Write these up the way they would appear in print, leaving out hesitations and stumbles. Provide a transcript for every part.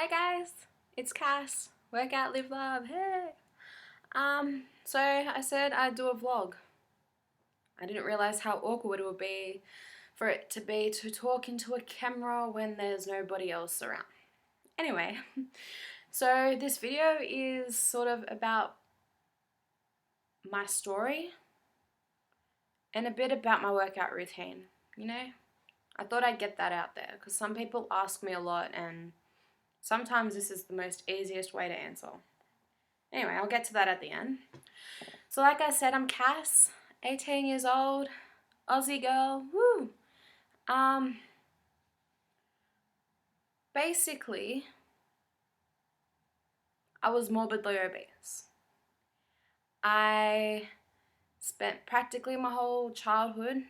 Hi guys, it's Cass. Work out, live, love. Hey. So I said I'd do a vlog. I didn't realize how awkward it would be for it to be to talk into a camera when there's nobody else around. Anyway, so this video is sort of about my story and a bit about my workout routine, you know? I thought I'd get that out there because some people ask me a lot and sometimes this is the most easiest way to answer. Anyway, I'll get to that at the end. So like I said, I'm Cass, 18 years old, Aussie girl, woo! Basically, I was morbidly obese. I spent practically my whole childhood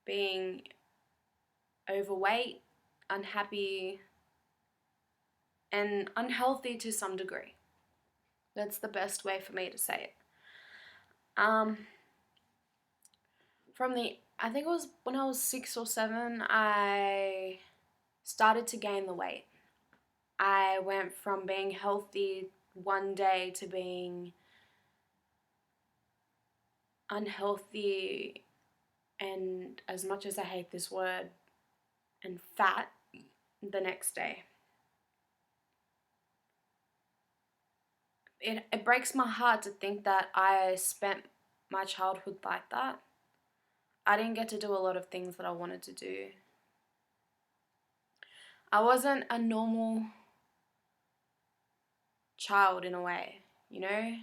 being overweight, unhappy, and unhealthy to some degree. That's the best way for me to say it. I think it was when I was 6 or 7, I started to gain the weight. I went from being healthy one day to being unhealthy, and as much as I hate this word, and fat the next day. It breaks my heart to think that I spent my childhood like that. I didn't get to do a lot of things that I wanted to do. I wasn't a normal child in a way, you know?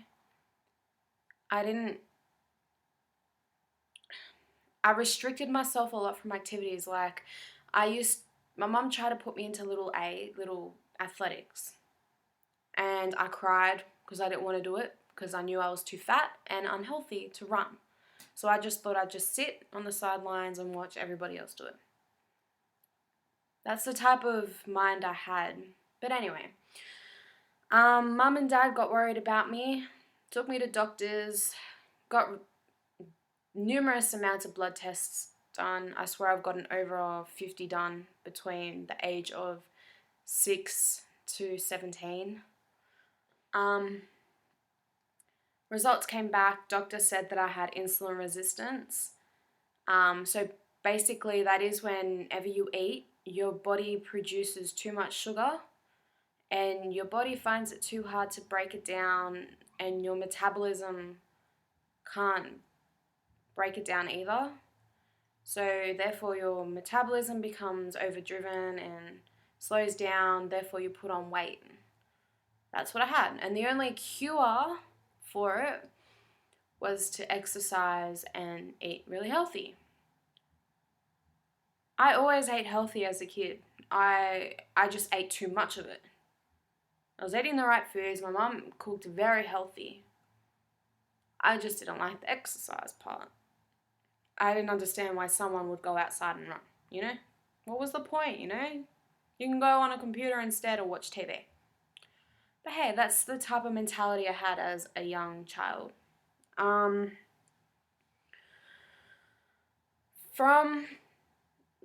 I restricted myself a lot from activities. Like my mum tried to put me into little athletics, and I cried because I didn't want to do it because I knew I was too fat and unhealthy to run. So I just thought I'd just sit on the sidelines and watch everybody else do it. That's the type of mind I had. But anyway, mum and dad got worried about me, took me to doctors, got numerous amounts of blood tests done. I swear I've gotten over 50 done between the age of 6 to 17. Results came back. Doctor said that I had insulin resistance. So basically that is whenever you eat, your body produces too much sugar and your body finds it too hard to break it down, and your metabolism can't break it down either. So therefore your metabolism becomes overdriven and slows down, therefore you put on weight. That's what I had. And the only cure for it was to exercise and eat really healthy. I always ate healthy as a kid. I just ate too much of it. I was eating the right foods. My mum cooked very healthy. I just didn't like the exercise part. I didn't understand why someone would go outside and run, you know? What was the point, you know? You can go on a computer instead or watch TV. But hey, that's the type of mentality I had as a young child. From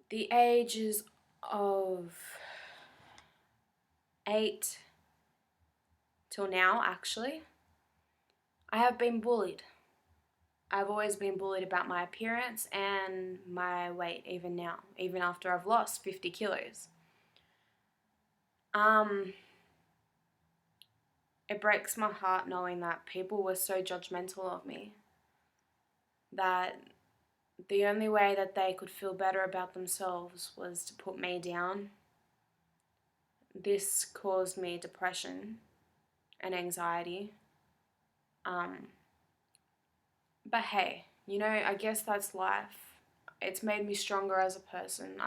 the ages of 8 till now, actually, I have been bullied. I've always been bullied about my appearance and my weight, even now, even after I've lost 50 kilos. It breaks my heart knowing that people were so judgmental of me, that the only way that they could feel better about themselves was to put me down. This caused me depression and anxiety. But hey, you know, I guess that's life. It's made me stronger as a person.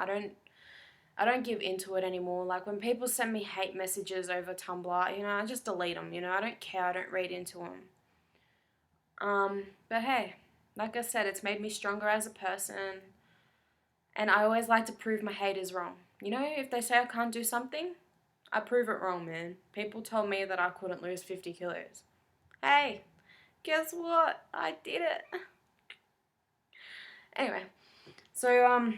I don't give into it anymore. Like when people send me hate messages over Tumblr, you know, I just delete them, you know. I don't care. I don't read into them. But hey, like I said, it's made me stronger as a person. And I always like to prove my haters wrong. You know, if they say I can't do something, I prove it wrong, man. People told me that I couldn't lose 50 kilos. Hey, guess what? I did it. Anyway, so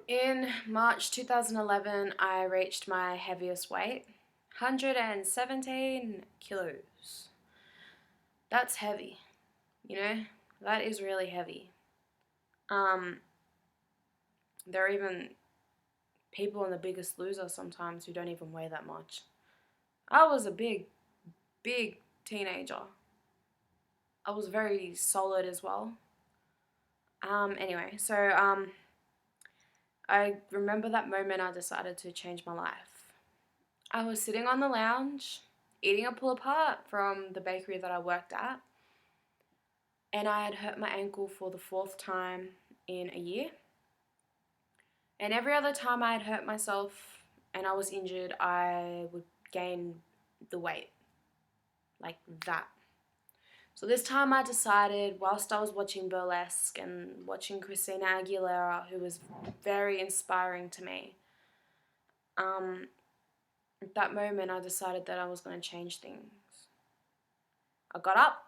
In March 2011, I reached my heaviest weight, 117 kilos. That's heavy, you know? That is really heavy. Um, there are even people in The Biggest Loser sometimes who don't even weigh that much. I was a big teenager. I was very solid as well. Anyway, I remember that moment I decided to change my life. I was sitting on the lounge, eating a pull apart from the bakery that I worked at, and I had hurt my ankle for the 4th time in a year. And every other time I had hurt myself and I was injured, I would gain the weight, like that. So this time I decided, whilst I was watching burlesque and watching Christina Aguilera, who was very inspiring to me, at that moment I decided that I was going to change things. I got up,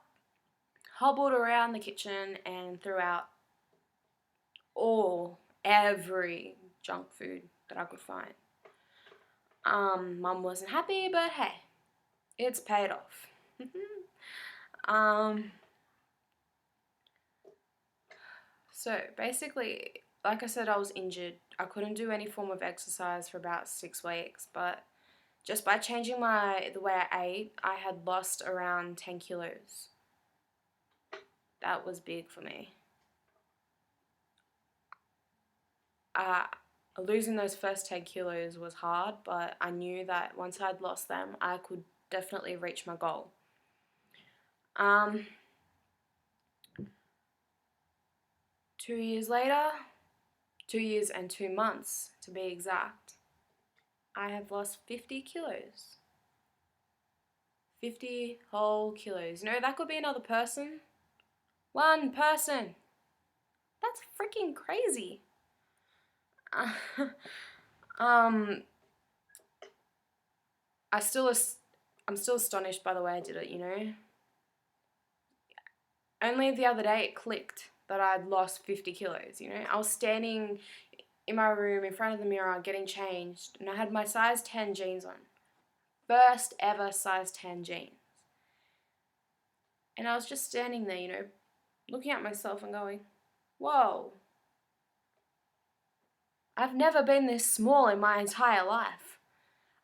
hobbled around the kitchen and threw out every junk food that I could find. Mum wasn't happy, but hey, it's paid off. So basically, like I said, I was injured. I couldn't do any form of exercise for about 6 weeks, but just by changing the way I ate, I had lost around 10 kilos. That was big for me. Losing those first 10 kilos was hard, but I knew that once I'd lost them, I could definitely reach my goal. 2 years later, 2 years and 2 months to be exact, I have lost 50 kilos. 50 whole kilos. You know, that could be another person. One person. That's freaking crazy. I'm still astonished by the way I did it, you know. Only the other day it clicked that I'd lost 50 kilos, you know. I was standing in my room in front of the mirror getting changed, and I had my size 10 jeans on. First ever size 10 jeans. And I was just standing there, you know, looking at myself and going, whoa. I've never been this small in my entire life.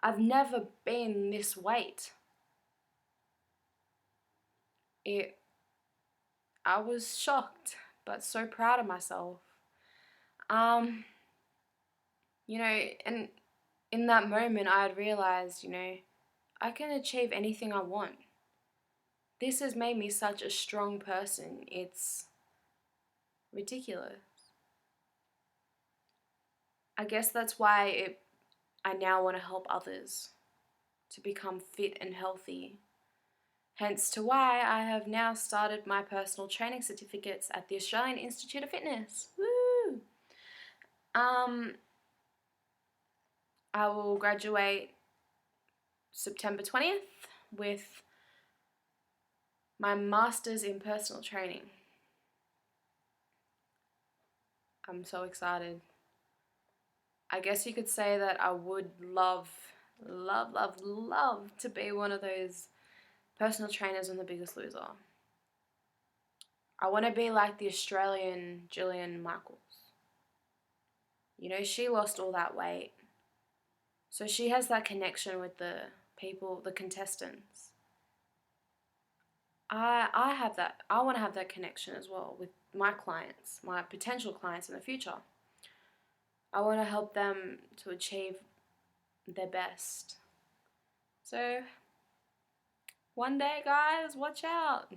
I've never been this weight. I was shocked, but so proud of myself. You know, and in that moment I had realized, you know, I can achieve anything I want. This has made me such a strong person. It's ridiculous. I guess that's why I now want to help others to become fit and healthy. Hence to why I have now started my personal training certificates at the Australian Institute of Fitness. Woo! I will graduate September 20th with my master's in personal training. I'm so excited. I guess you could say that I would love to be one of those personal trainers on The Biggest Loser. I want to be like the Australian Jillian Michaels. You know, she lost all that weight. So she has that connection with the people, the contestants. I have that. I want to have that connection as well with my clients, my potential clients in the future. I want to help them to achieve their best. So one day, guys, watch out.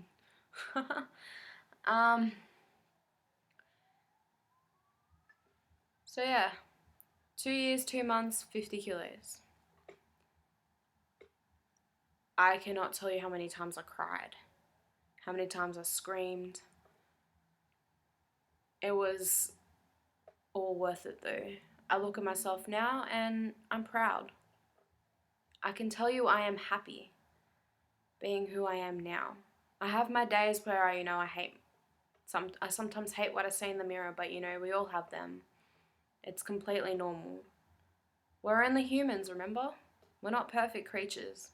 So yeah, 2 years, 2 months, 50 kilos. I cannot tell you how many times I cried, how many times I screamed. It was all worth it though. I look at myself now and I'm proud. I can tell you I am happy being who I am now. I have my days where I sometimes hate what I see in the mirror, but you know, we all have them. It's completely normal. We're only humans, remember? We're not perfect creatures.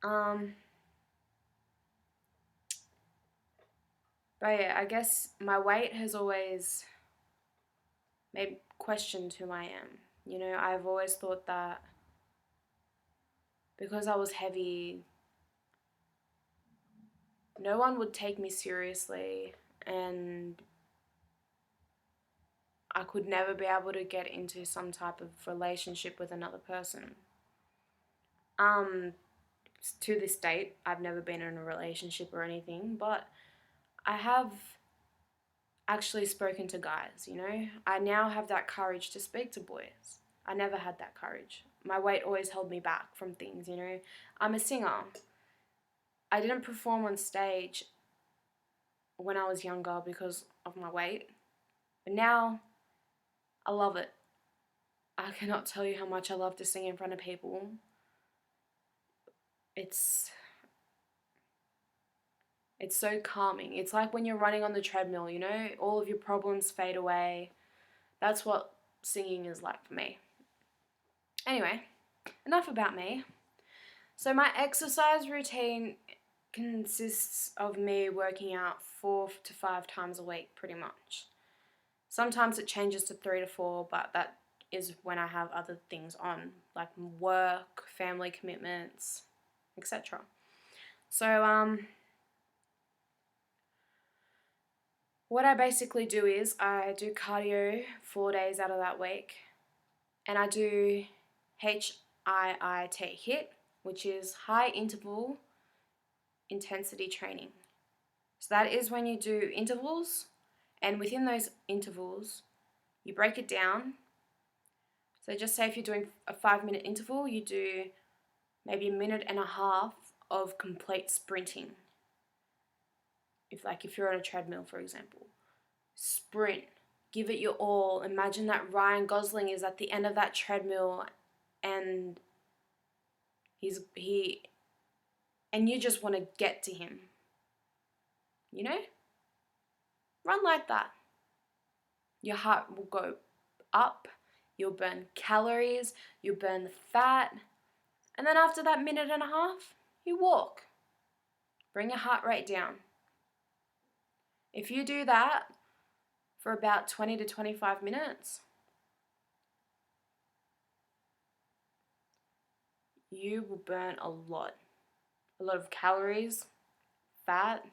But yeah, I guess my weight has always made questioned who I am. You know, I've always thought that because I was heavy, no one would take me seriously, and I could never be able to get into some type of relationship with another person. To this date, I've never been in a relationship or anything, but I have actually spoken to guys, you know? I now have that courage to speak to boys. I never had that courage. My weight always held me back from things, you know? I'm a singer. I didn't perform on stage when I was younger because of my weight, but now I love it. I cannot tell you how much I love to sing in front of people. It's so calming. It's like when you're running on the treadmill, you know, all of your problems fade away. That's what singing is like for me. Anyway, enough about me. So my exercise routine consists of me working out 4 to 5 times a week, pretty much. Sometimes it changes to 3 to 4, but that is when I have other things on, like work, family commitments, etc. So, what I basically do is I do cardio 4 days out of that week, and I do HIIT, which is high interval intensity training. So that is when you do intervals, and within those intervals, you break it down. So just say if you're doing a 5-minute interval, you do maybe a minute and a half of complete sprinting. If you're on a treadmill, for example, sprint, give it your all. Imagine that Ryan Gosling is at the end of that treadmill, and and you just want to get to him. You know? Run like that. Your heart will go up, you'll burn calories, you'll burn the fat, and then after that minute and a half, you walk. Bring your heart rate down. If you do that for about 20 to 25 minutes, you will burn a lot of calories, fat.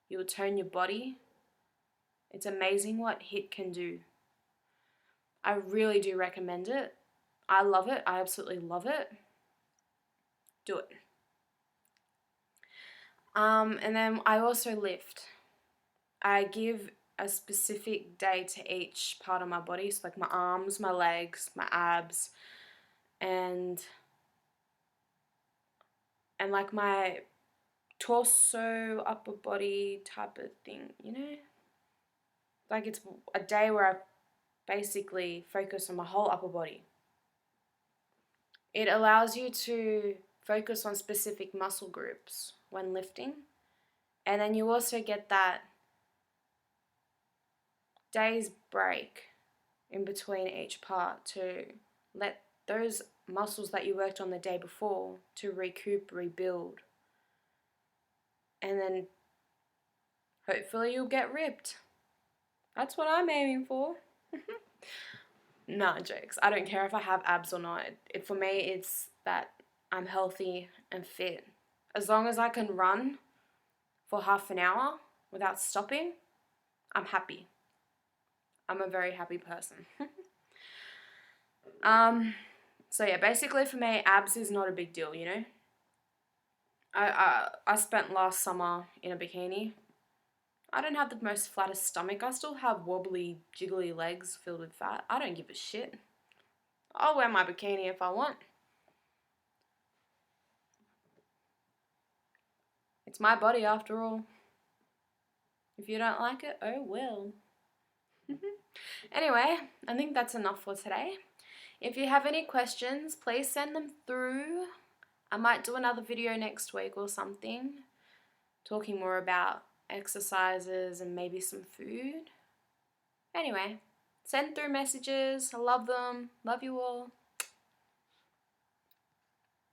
You will tone your body. It's amazing what HIIT can do. I really do recommend it. I love it. I absolutely love it. Do it. And then I also lift. I give a specific day to each part of my body, so like my arms, my legs, my abs, and like my torso, upper body type of thing, you know? Like it's a day where I basically focus on my whole upper body. It allows you to focus on specific muscle groups when lifting, and then you also get that day's break in between each part to let those muscles that you worked on the day before to recoup, rebuild, and then hopefully you'll get ripped. That's what I'm aiming for. Nah, jokes. I don't care if I have abs or not. For me, it's that I'm healthy and fit. As long as I can run for half an hour without stopping, I'm happy. I'm a very happy person. So yeah, basically for me, abs is not a big deal, you know? I spent last summer in a bikini. I don't have the most flattest stomach. I still have wobbly, jiggly legs filled with fat. I don't give a shit. I'll wear my bikini if I want. It's my body after all. If you don't like it, oh well. Anyway, I think that's enough for today. If you have any questions, please send them through. I might do another video next week or something, talking more about exercises and maybe some food. Anyway, Send through messages. I love them. Love you all.